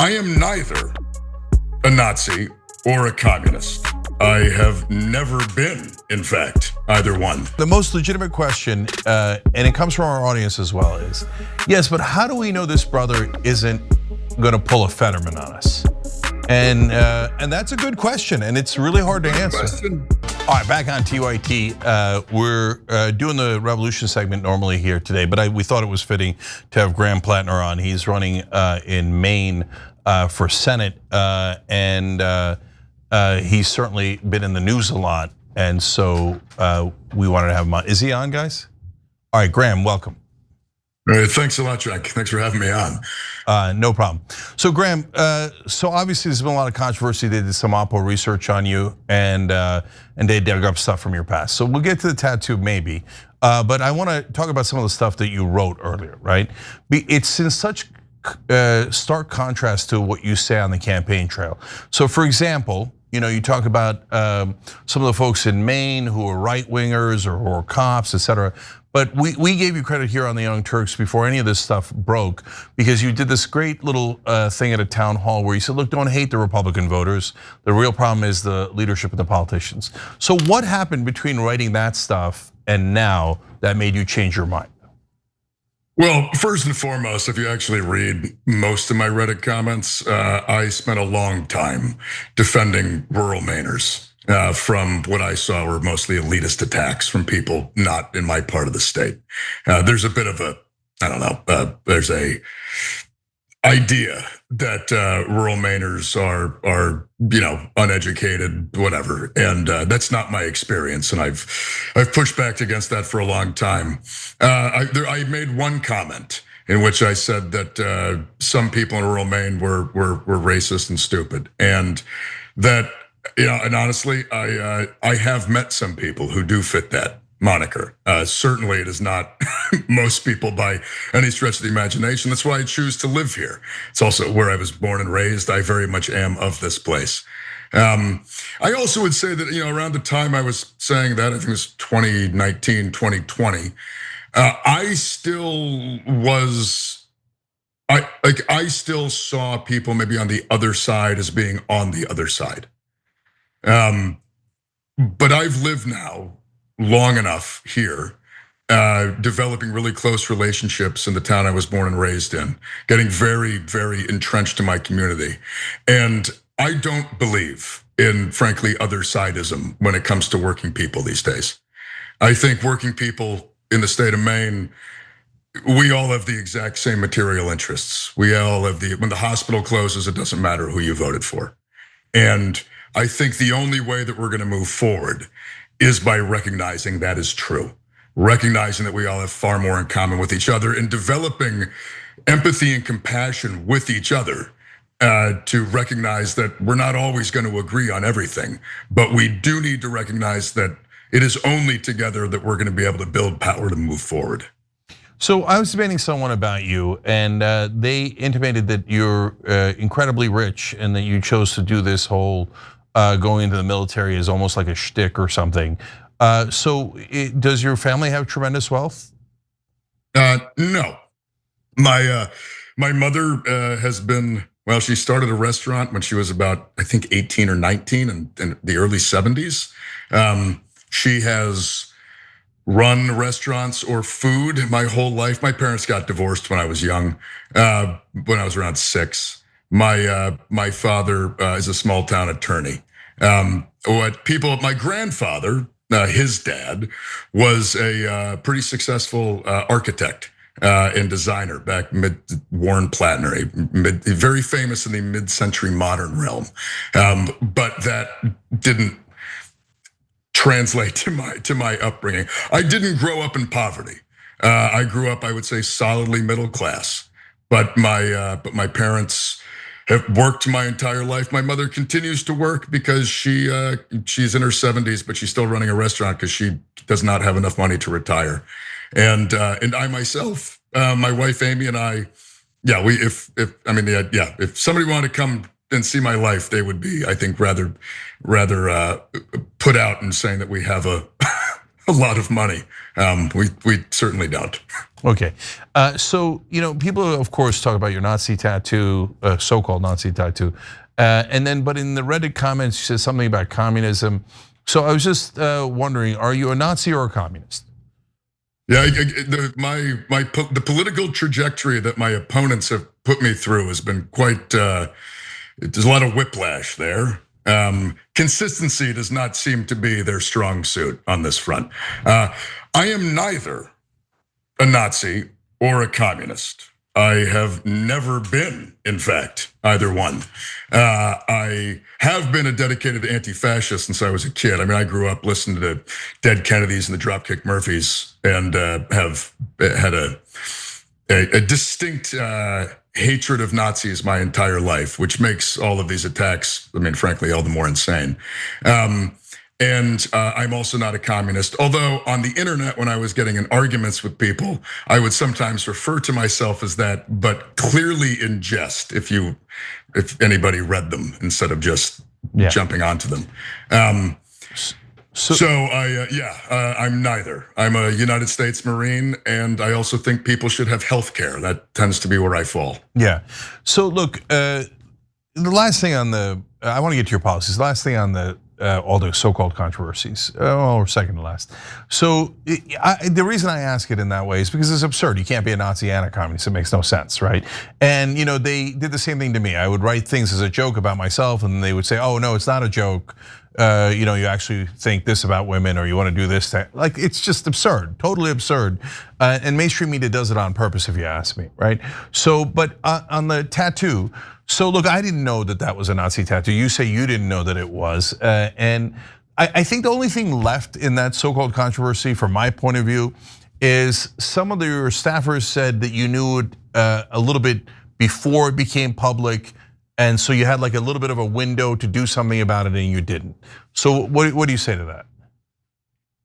I am neither a Nazi or a communist. I have never been, in fact, either one. The most legitimate question, and it comes from our audience as well, is, yes, but how do we know this brother isn't gonna pull a Fetterman on us? And that's a good question, and it's really hard to answer. All right, back on TYT. We're doing the revolution segment normally here today, but we thought it was fitting to have Graham Platner on. He's running in Maine for Senate, and he's certainly been in the news a lot, and so we wanted to have him on. Is he on, guys? All right, Graham, welcome. Thanks a lot, Cenk. Thanks for having me on. No problem. So Graham, so obviously there's been a lot of controversy. They did some oppo research on you, and they dug up stuff from your past. So we'll get to the tattoo maybe, but I want to talk about some of the stuff that you wrote earlier, right? It's in such stark contrast to what you say on the campaign trail. So for example, you talk about some of the folks in Maine who are right wingers or who are cops, et cetera. But we gave you credit here on the Young Turks before any of this stuff broke, because you did this great little thing at a town hall where you said, look, don't hate the Republican voters. The real problem is the leadership and the politicians. So what happened between writing that stuff and now that made you change your mind? Well, first and foremost, if you actually read most of my Reddit comments, I spent a long time defending rural Mainers from what I saw were mostly elitist attacks from people not in my part of the state. There's a bit of a, I don't know, there's a idea that rural Mainers are uneducated, whatever, and that's not my experience, and I've pushed back against that for a long time. I made one comment in which I said that some people in rural Maine were racist and stupid, and that and honestly, I have met some people who do fit that moniker. Certainly, it is not most people by any stretch of the imagination. That's why I choose to live here. It's also where I was born and raised. I very much am of this place. I also would say that around the time I was saying that, I think it was 2019, 2020, I still was. I still saw people maybe on the other side as being on the other side. But I've lived now long enough here, developing really close relationships in the town I was born and raised in, getting very, very entrenched in my community. And I don't believe in, frankly, other sidism when it comes to working people these days. I think working people in the state of Maine, we all have the exact same material interests. We all have when the hospital closes, it doesn't matter who you voted for. And I think the only way that we're gonna move forward is by recognizing that is true. Recognizing that we all have far more in common with each other and developing empathy and compassion with each other to recognize that we're not always gonna agree on everything, but we do need to recognize that it is only together that we're gonna be able to build power to move forward. So I was debating someone about you, and they intimated that you're incredibly rich and that you chose to do this whole going into the military is almost like a shtick or something. So does your family have tremendous wealth? No, my mother has been, well, she started a restaurant when she was about, I think 18 or 19 in the early 70s. She has run restaurants or food my whole life. My parents got divorced when I was young, when I was around 6. My father is a small town attorney. My grandfather, his dad, was a pretty successful architect and designer back Warren Platner, very famous in the mid-century modern realm. But that didn't translate to my upbringing. I didn't grow up in poverty. I grew up, I would say, solidly middle class. But my parents have worked my entire life. My mother continues to work because she's in her 70s, but she's still running a restaurant because she does not have enough money to retire. And I myself, my wife Amy and I, if somebody wanted to come and see my life, they would be, I think, rather put out in saying that we have a a lot of money. We certainly don't. Okay, so people of course talk about your Nazi tattoo, so-called Nazi tattoo, and then but in the Reddit comments you said something about communism. So I was just wondering, are you a Nazi or a communist? Yeah, the political trajectory that my opponents have put me through has been quite. There's a lot of whiplash there. Consistency does not seem to be their strong suit on this front. I am neither a Nazi or a communist. I have never been, in fact, either one. I have been a dedicated anti-fascist since I was a kid. I mean, I grew up listening to Dead Kennedys and the Dropkick Murphys, and have had a distinct hatred of Nazis my entire life, which makes all of these attacks, I mean, frankly, all the more insane. And I'm also not a communist, although on the internet, when I was getting in arguments with people, I would sometimes refer to myself as that, but clearly in jest, if anybody read them instead of just jumping onto them. I'm neither. I'm a United States Marine, and I also think people should have health care. That tends to be where I fall. Yeah, so look, the last thing on I wanna get to your policies, the last thing on all the so-called controversies, or second to last. So the reason I ask it in that way is because it's absurd. You can't be a Nazi and a communist, it makes no sense, right? And they did the same thing to me. I would write things as a joke about myself and they would say, oh no, it's not a joke. You actually think this about women or you wanna do this, like it's just absurd, totally absurd. And mainstream media does it on purpose if you ask me, right? So, but on the tattoo, so look, I didn't know that was a Nazi tattoo. You say you didn't know that it was. And I think the only thing left in that so-called controversy from my point of view is some of your staffers said that you knew it a little bit before it became public. And so you had like a little bit of a window to do something about it and you didn't. So what do you say to that?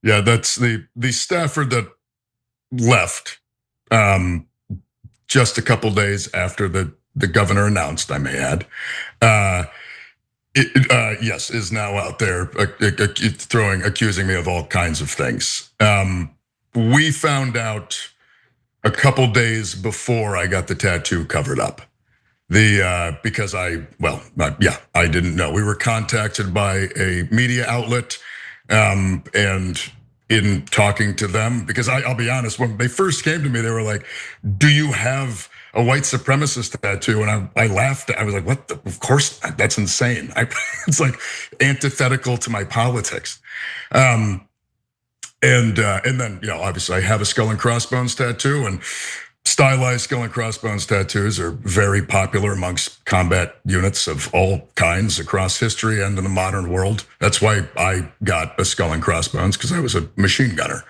Yeah, that's the staffer that left just a couple days after the governor announced, I may add, yes, is now out there accusing me of all kinds of things. We found out a couple days before I got the tattoo covered up. Because I didn't know. We were contacted by a media outlet, and in talking to them, because I'll be honest, when they first came to me, they were like, "Do you have a white supremacist tattoo?" And I laughed. I was like, "What? Of course, that's insane." It's like antithetical to my politics. And then obviously I have a skull and crossbones tattoo, and stylized skull and crossbones tattoos are very popular amongst combat units of all kinds across history and in the modern world. That's why I got a skull and crossbones, because I was a machine gunner.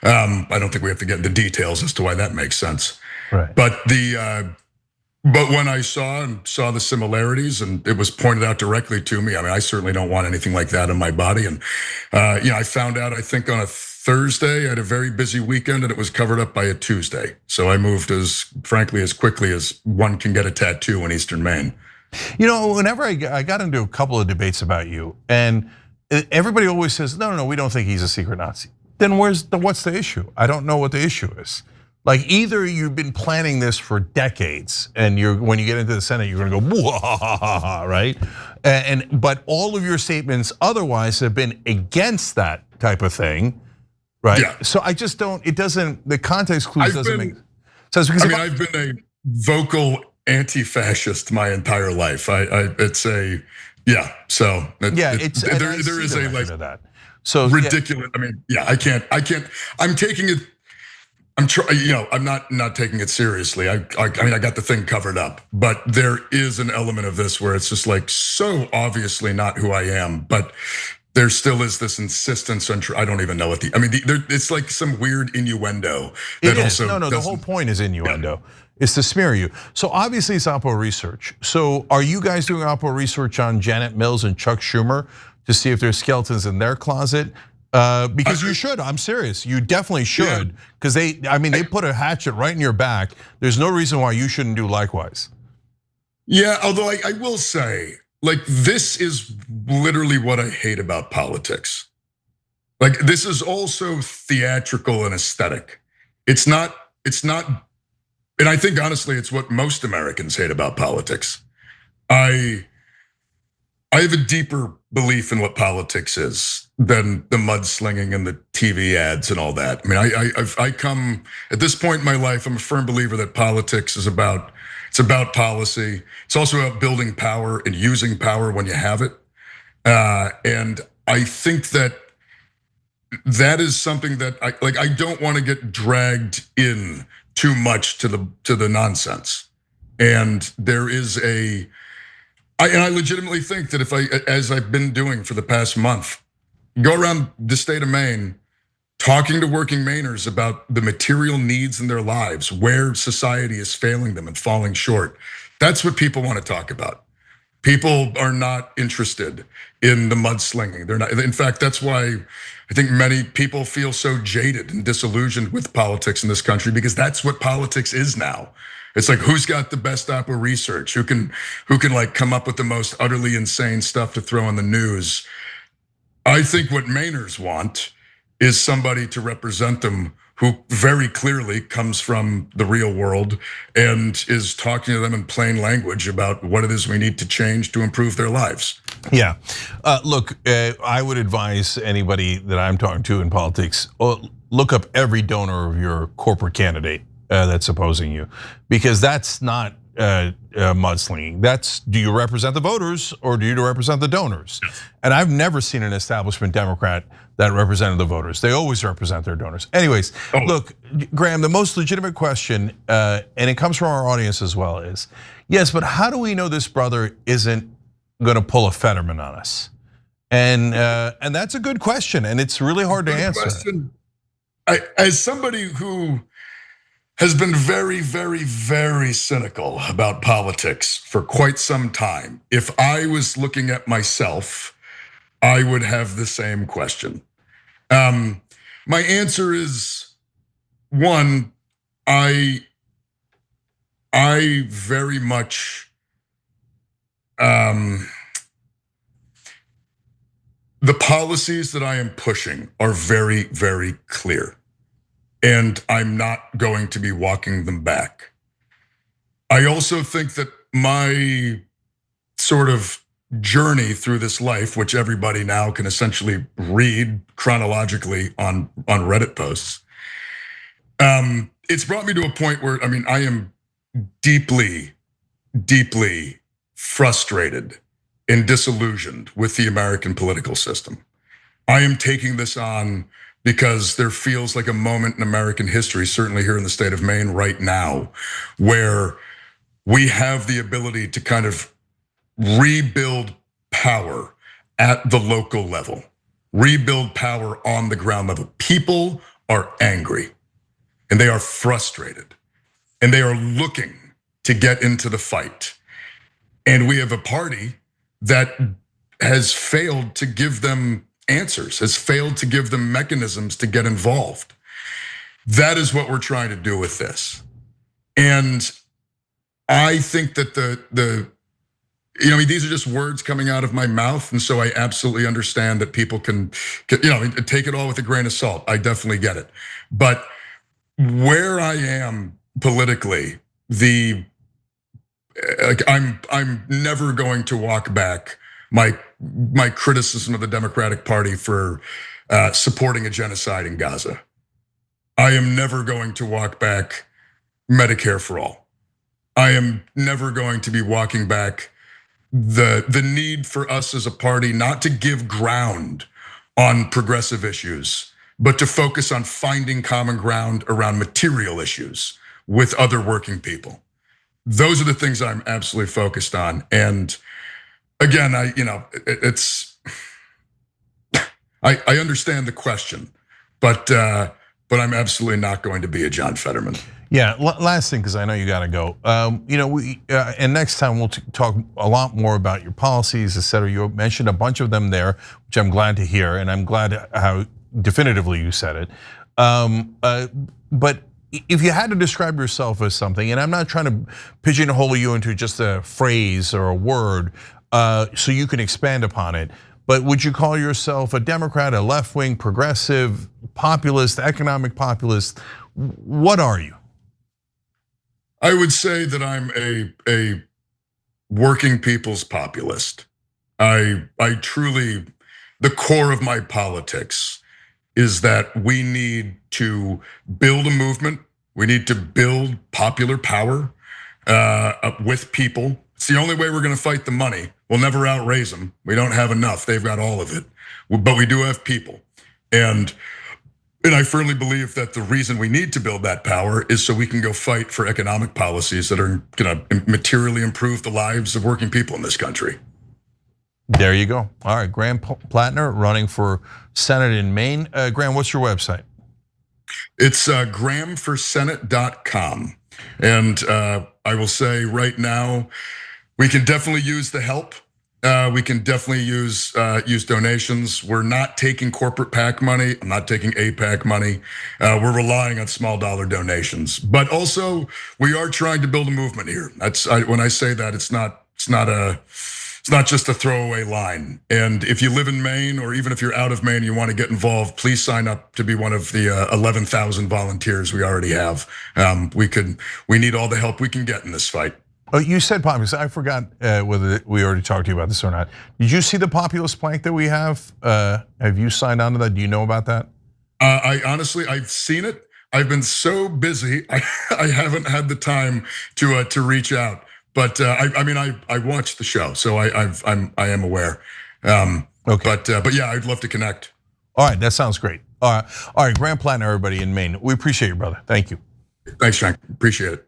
I don't think we have to get into details as to why that makes sense. Right. But when I saw the similarities and it was pointed out directly to me, I mean, I certainly don't want anything like that in my body. And I found out, I think on a Thursday, I had a very busy weekend and it was covered up by a Tuesday. So I moved as quickly as one can get a tattoo in Eastern Maine. Whenever I got into a couple of debates about you, and everybody always says, no, we don't think he's a secret Nazi. Then what's the issue? I don't know what the issue is. Like, either you've been planning this for decades, and when you get into the Senate, you're gonna go, right? But all of your statements otherwise have been against that type of thing, right? Yeah. So I just don't. The context clues doesn't make sense. Because I've been a vocal anti-fascist my entire life. So there is a like that. So ridiculous. Yeah. I can't. I'm taking it. I'm not taking it seriously. I got the thing covered up, but there is an element of this where it's just like so obviously not who I am, but there still is this insistence on. I don't even know what it's like some weird innuendo. It is. The whole point is innuendo. Yeah. It's to smear you. So obviously it's oppo research. So are you guys doing oppo research on Janet Mills and Chuck Schumer to see if there's skeletons in their closet? Because you should, I'm serious. You definitely should, because they put a hatchet right in your back. There's no reason why you shouldn't do likewise. Yeah, although I will say, like, this is literally what I hate about politics. Like, this is also theatrical and aesthetic. It's not, and I think honestly, it's what most Americans hate about politics. I have a deeper belief in what politics is than the mudslinging and the TV ads and all that. I mean, I come at this point in my life, I'm a firm believer that politics is about, it's about policy. It's also about building power and using power when you have it. And I think that is something that I don't want to get dragged in too much to the nonsense. And there is I legitimately think that if as I've been doing for the past month, go around the state of Maine, talking to working Mainers about the material needs in their lives, where society is failing them and falling short. That's what people want to talk about. People are not interested in the mudslinging. They're not. In fact, that's why I think many people feel so jaded and disillusioned with politics in this country, because that's what politics is now. It's like, who's got the best oppo research? Who can like come up with the most utterly insane stuff to throw on the news? I think what Mainers want is somebody to represent them who very clearly comes from the real world and is talking to them in plain language about what it is we need to change to improve their lives. Yeah, look, I would advise anybody that I'm talking to in politics, look up every donor of your corporate candidate that's opposing you, because that's not mudslinging. That's, do you represent the voters or do you represent the donors? And I've never seen an establishment Democrat that represented the voters. They always represent their donors. Anyways, look, Graham, the most legitimate question, and it comes from our audience as well, is, yes, but how do we know this brother isn't gonna pull a Fetterman on us? And that's a good question, and it's really hard to answer. As somebody who has been very, very, very cynical about politics for quite some time, if I was looking at myself, I would have the same question. My answer is, one, I very much, the policies that I am pushing are very, very clear, and I'm not going to be walking them back. I also think that my sort of journey through this life, which everybody now can essentially read chronologically on Reddit posts, it's brought me to a point where, I mean, I am deeply, deeply frustrated and disillusioned with the American political system. I am taking this on because there feels like a moment in American history, certainly here in the state of Maine right now, where we have the ability to kind of rebuild power at the local level, rebuild power on the ground level. People are angry and they are frustrated and they are looking to get into the fight. And we have a party that has failed to give them answers, has failed to give them mechanisms to get involved. That is what we're trying to do with this. And I think that these are just words coming out of my mouth, and so I absolutely understand that people can take it all with a grain of salt. I definitely get it. But where I am politically, I'm never going to walk back my criticism of the Democratic Party for supporting a genocide in Gaza. I am never going to walk back Medicare for all. I am never going to be walking back the need for us as a party not to give ground on progressive issues, but to focus on finding common ground around material issues with other working people. Those are the things I'm absolutely focused on. And again, I understand the question, but I'm absolutely not going to be a John Fetterman. Yeah, last thing, because I know you got to go. And next time we'll talk a lot more about your policies, et cetera. You mentioned a bunch of them there, which I'm glad to hear, and I'm glad how definitively you said it. But if you had to describe yourself as something, and I'm not trying to pigeonhole you into just a phrase or a word, so you can expand upon it, But would you call yourself a Democrat, a left-wing, progressive, populist, economic populist? What are you? I would say that I'm a working people's populist. I truly, the core of my politics is that we need to build a movement. We need to build popular power with people. It's the only way we're gonna fight the money. We'll never outraise them. We don't have enough, they've got all of it. But we do have people. And I firmly believe that the reason we need to build that power is so we can go fight for economic policies that are gonna materially improve the lives of working people in this country. There you go. All right, Graham Platner running for Senate in Maine. Graham, what's your website? It's grahamforsenate.com. And I will say right now, we can definitely use the help. We can definitely use donations. We're not taking corporate PAC money. I'm not taking APAC money. We're relying on small dollar donations. But also, we are trying to build a movement here. When I say that, it's not just a throwaway line. And if you live in Maine, or even if you're out of Maine and you want to get involved, please sign up to be one of the 11,000 volunteers we already have. We need all the help we can get in this fight. Oh, you said populist. I forgot whether we already talked to you about this or not. Did you see the populist plank that we have? Have you signed on to that? Do you know about that? I honestly, I've seen it. I've been so busy, I haven't had the time to reach out. But I mean, I watched the show, so I am aware. Okay. But yeah, I'd love to connect. All right, that sounds great. All right, Graham Platner, everybody in Maine. We appreciate you, brother. Thank you. Thanks, Cenk. Appreciate it.